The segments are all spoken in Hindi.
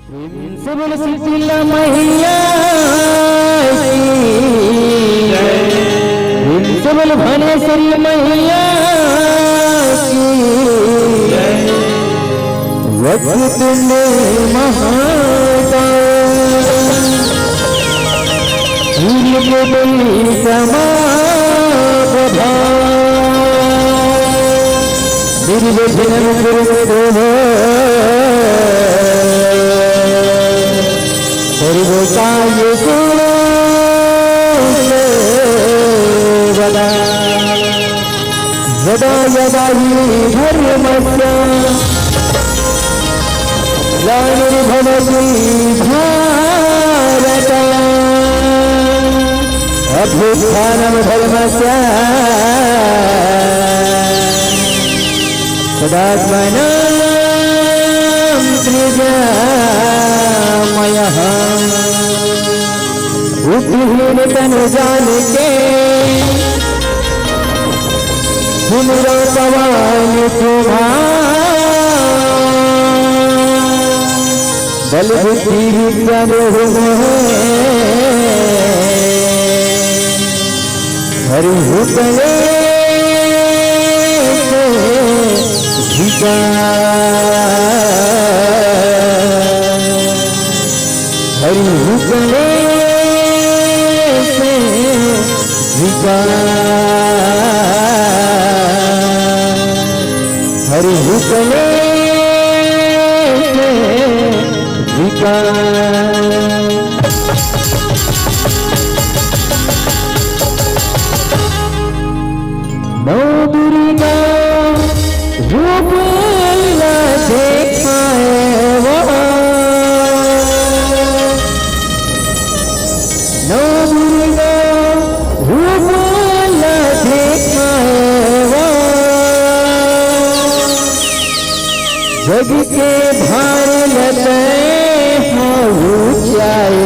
प्रिंसिपल शीतला मैया प्रिंसिपल भनेश्वरी मैया वक्त में महाता समा यदा यदा हि धर्मस्य ग्लानिर्भवति भारत अभ्युत्थानं धर्मस्य तदात्मनां सृजामयः बुद्धिहीन तनु जान के सुनो पवन बल बुद्धि विद्या हरि हुकले हरि हुकले हरि हुकले नौ दुर्गा रूप देखाए नौ दुर्गा रूप जग के भार लगे ऊंचाए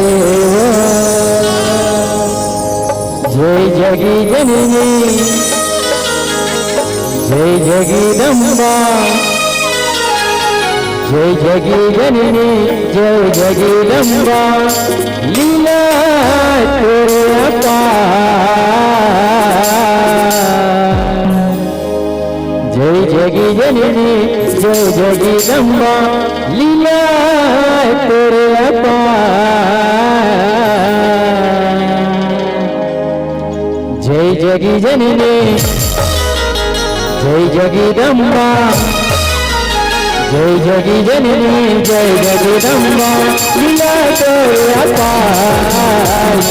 जय जगी जननी जय जगदम्बा जय जगी जननी जय जगदम्बा लीला तेरे अपार जय जगी जननी जय जगदम्बा लीला तेरे अपार जय जगी जननी जय जगदम्बा जय जगी जननी जय जगदम्बा लीला तेरे अपार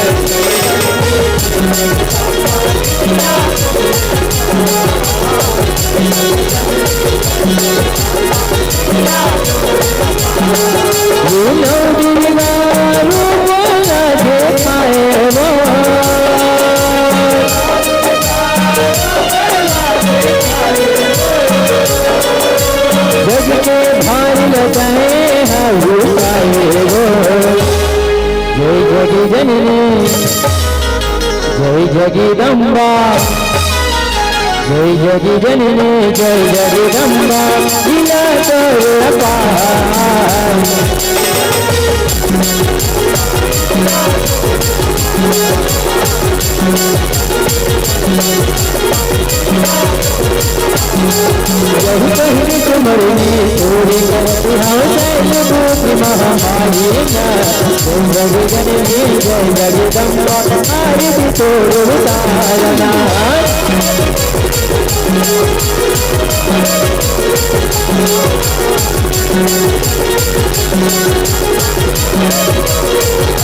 जग के भार लगाए हैं जय जगी जननी जय जगदम्बा जय जगी जननी जय जगदम्बा लीला तेरे अपार यही कहीं तुम्हारी तोरी करती हाँ शैल महामारी जय जननी जय जगदम्बा आरती तोड़ तारना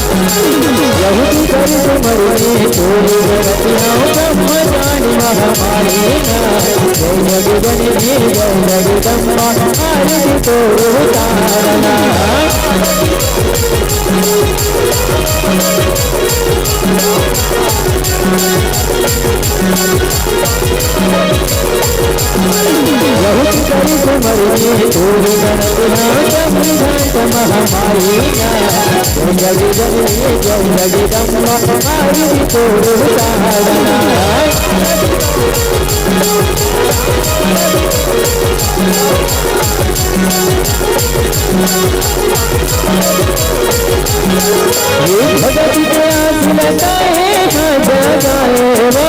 यही कहीं तुम्हारी तोरी करती हाँ ब्रह्म जानी महामारी जय जगदनी जय जगदम्बा आरती तोड़ तारना यही करी तुम्हारी तोड़ महामारी जय जगदनी जय जगदम्बा आरती तोड़ तारना यही ये भगत के आस लगाए न जगाए वो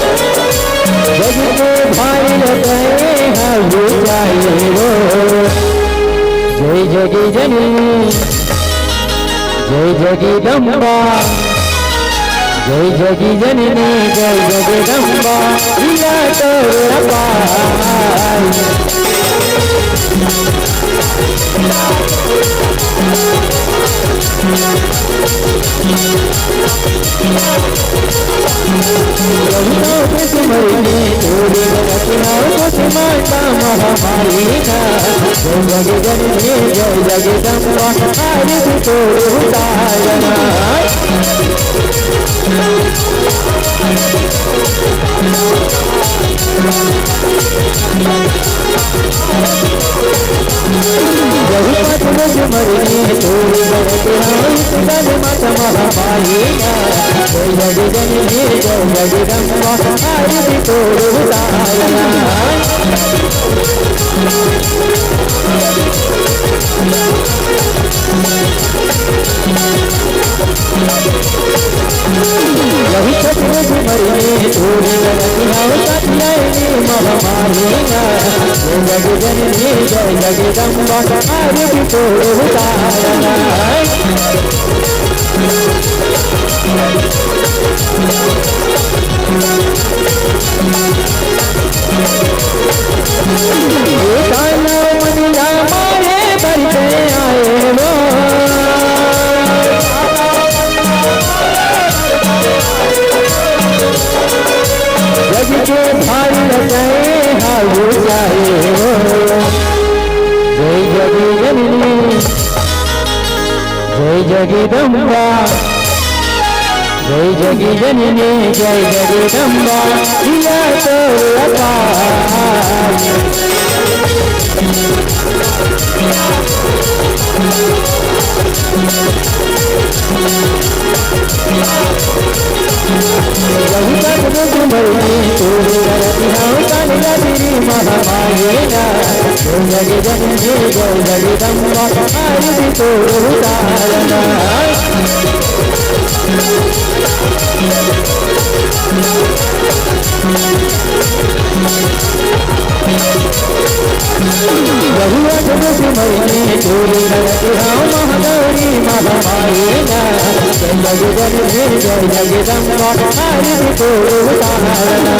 जग को भाई लगाए हैं वो जाए वो जय जगी जननी जय जगदम्बा जय जगी जननी जय जगदम्बा दिया तोरा पार मरने तोरे रचनाओं को समाता महामारी का जय जगदम्बा जय जगदम्बा आरती तोरे उतारना मरने तोरे रचनाओं माता महामारी का जय जगदम्बा जय जगदम्बा आरती तोरे उतारना यही सपने मरने तोरे रचनाओं सत्याने महामारी जय जगदम्बा जय जगदम्बा आरती तोरे उतारना मनिया मारे बढ़ते आए वो जग के भाई लगाए हाउ जाए वो जय जगी जननी जय जगदम्बा जय जगी जननी जय जगदम्बा दिया तोरा पार मरने तोरे रचनाओं का तेरी महामारी जय जगदम्बा जय जगदम्बा आरती तोरे उतारना बहुआ जगत मरने तोरे रचनाओं महागौरी महामारी जय जगदम्बा जय जगदम्बा आरती तोरे उतारना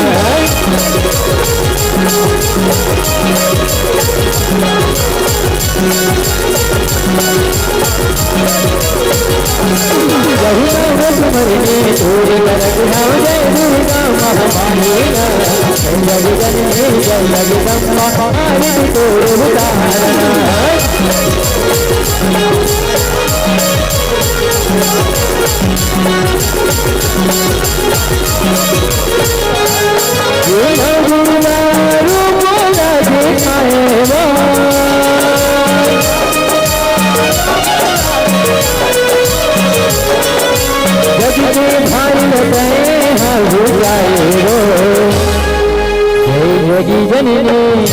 मरने तोरे रचनाओं जय दुर्गा महामारी जय जगदम्बा जय जगदम्बा आरती तोरे उतारना जगी जननी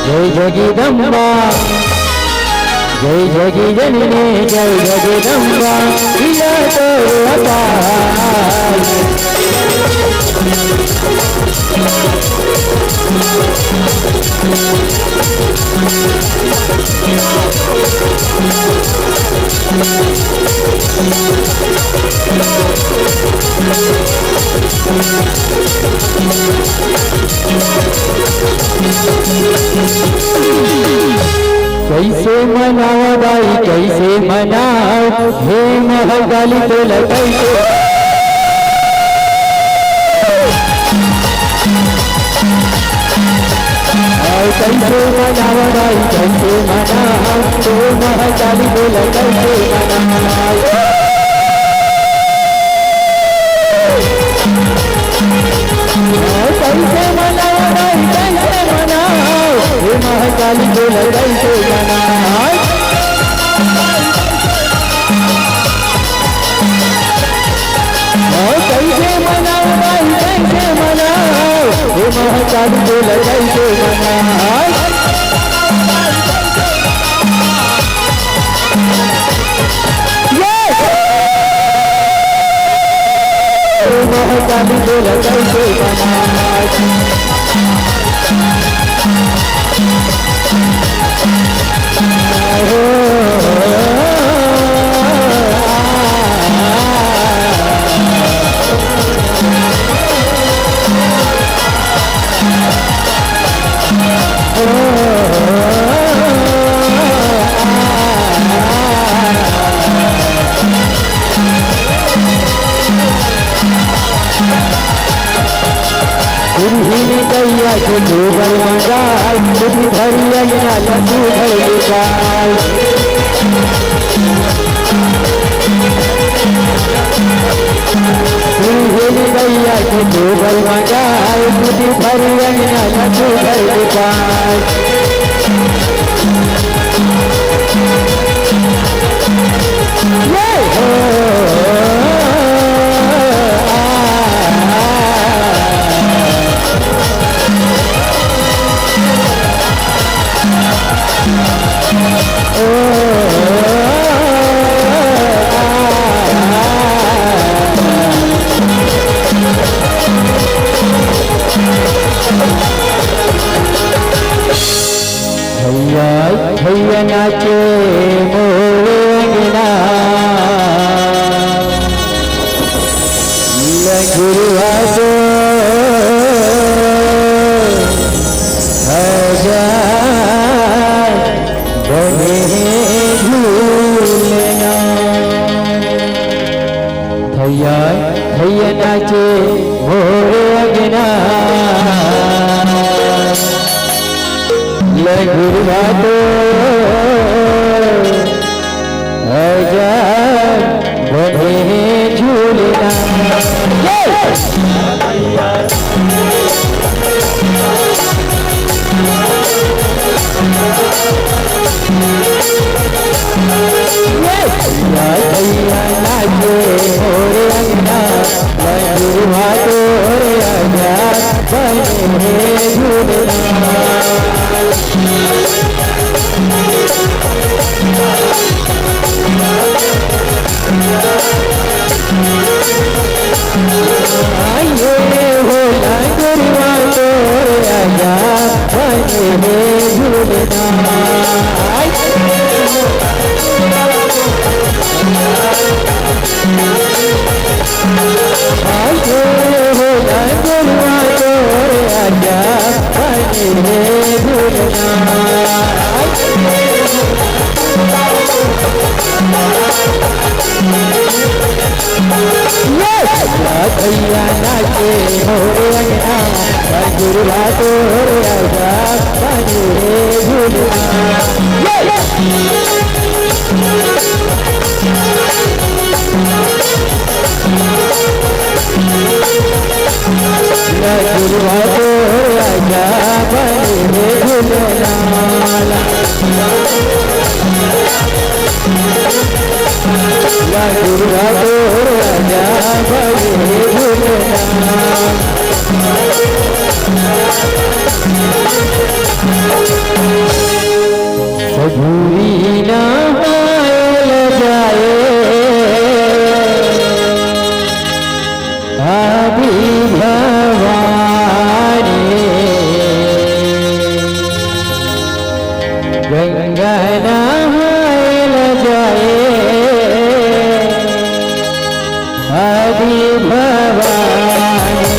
जय जगदम्बा जय जगी जननी जय जगदम्बा दिया तोरा पार कैसे मनाओ भाई कैसे मनाओ हे महगाली तो कैसे कैसे मनाओ भाई कैसे मनाओ तो महगाली तो कैसे मनाओ कैसे मनाओ भाई कैसे मनाओ हे महगाली तो कैसे मनाओ कैसे मनाओ भाई कैसे मनाओ हे महगाली काली बोला कैसे मनाए महाकाली बोला कैसे मनाए गैया को गोबर मंगाल तुम भरिया लड्डू भर निकाल गैया को गोबर मंगाल तुम भरिया लड्डू भर निकाल भैया नाचे मोरंगना लगुआ दो हजार बने झूलना भैया भैया नाचे मोरंगना लगुआ दो हजार बने झूलना भैया नाचे मोरे अंगना लगुआ दो हजार बने झूलना भैया नाचे मोरे अंगना गुरुआ तो राजा बने झूलना गुरुआ तो राजा बने झूलना गुरुआ तो राजा बने झूलना सजूरी ना जाए आदि भवानी गंगा नहायल जाए आदि भवानी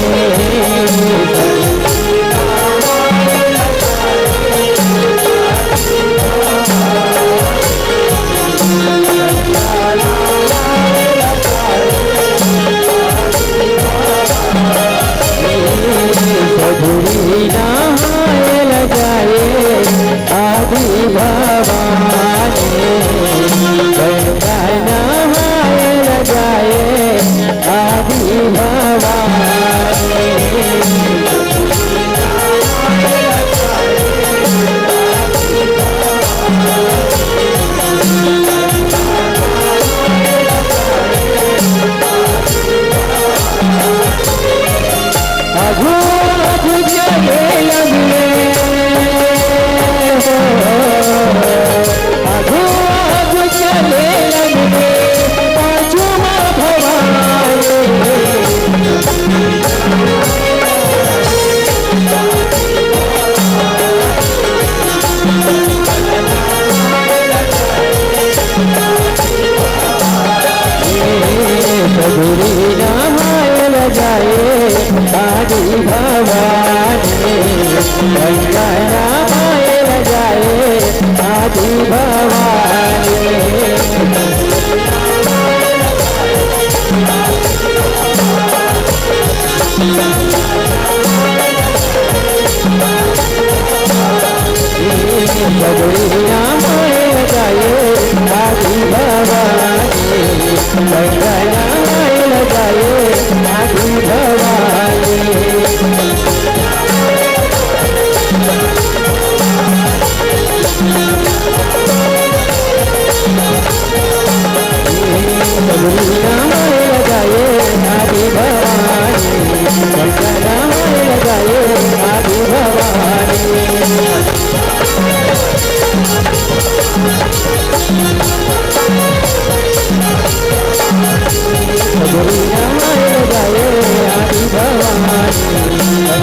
गंगा माए लगाए आदि भवानी। बबुरिया माए लगाए आदि भवानी। गंगा माए लगाए आदि भवानी। बबुरिया माए लगाए आदि भवानी। गंगा माए लगाए आदि भवानी। बबुरिया माए लगाए आदि भवानी।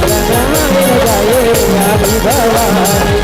गंगा माए लगाए आदि भवानी।